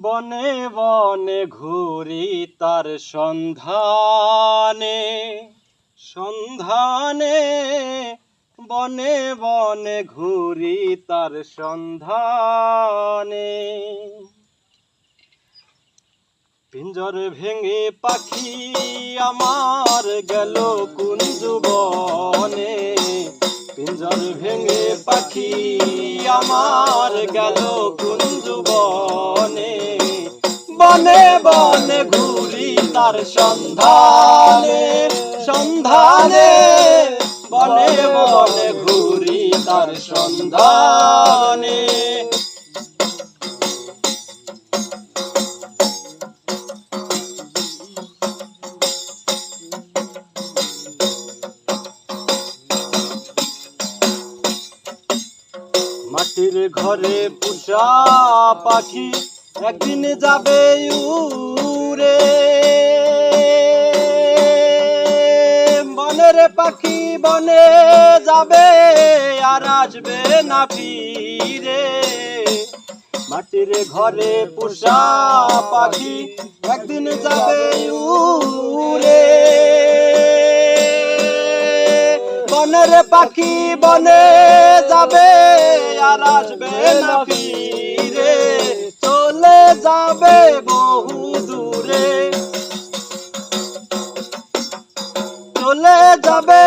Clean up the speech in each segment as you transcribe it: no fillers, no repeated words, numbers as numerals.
বনে বনে ঘুরি তার সন্ধানে সন্ধানে, বনে বনে ঘুরি তার সন্ধানে। পিঞ্জর ভেঙে পাখি আমার গেল কুঞ্জ বনে, পিঞ্জর ভেঙে পাখি আমার গেল কুঞ্জ বনে। বনে বনে ঘুরি তার সন্ধানে সন্ধানে, বনে বনে ঘুরি তার সন্ধানে। মাটির ঘরে পোষা পাখি একদিন যাবে উড়ে, বনের পাখি বনে যাবে আর আসবে না ফিরে। মাটির ঘরে পোষা পাখি একদিন যাবে উড়ে, বনের পাখি বনে যাবে আর আসবে না ফিরে। চলে যাবে বহু দূরে, চলে যাবে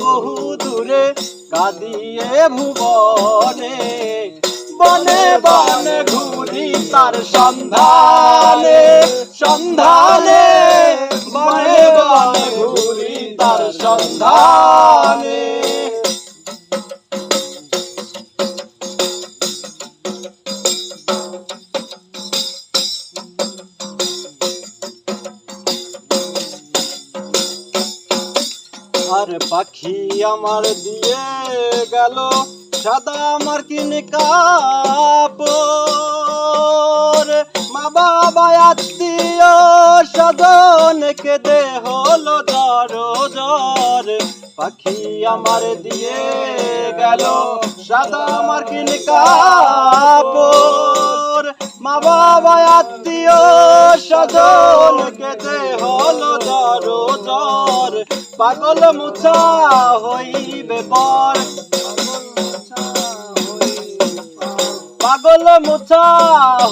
বহু দূরে কাঁদিয়ে ভুবনে। বনে বনে ঘুরি তার সন্ধানে সন্ধানে, বনে বনে ঘুরি তার সন্ধানে। আর পাখি আমার দিয়ে গেল সাদা মার্কিন কাপড়, মা বাবা আত্মীয় স্বজন কেঁদে হলো জ্বর জ্বর। পাখি আমার দিয়ে গেল সাদা মার্কিন কাপড়, মা বাবা আত্মীয় স্বজন কেঁদে হলো জ্বর জ্বর। পাগল মুছা হইবে পর, পাগল মুছা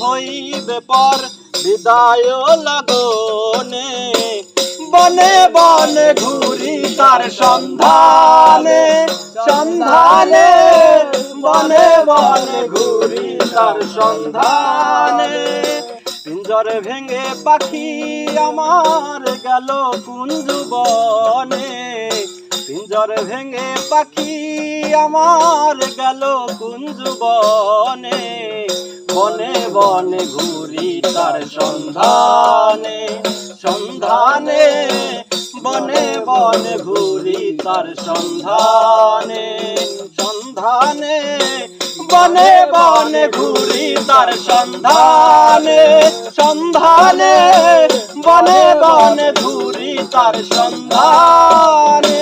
হইবে পর বিদায় লগনে। বনে বনে ঘুরি তার সন্ধানে সন্ধানে, বনে বনে ঘুরি তার সন্ধানে। পিঞ্জর ভেঙে পাখি আমার গেল কুঞ্জ বনে, পিঞ্জর ভেঙে পাখি আমার গেল কুঞ্জ বনে। বনে বনে ঘুরি তার সন্ধানে সন্ধানে, বনে বনে ঘুরি তার সন্ধানে সন্ধানে, বনে বনে ঘুরি তার সন্ধানে সন্ধানে, বনে বনে ঘুরি তার সন্ধানে।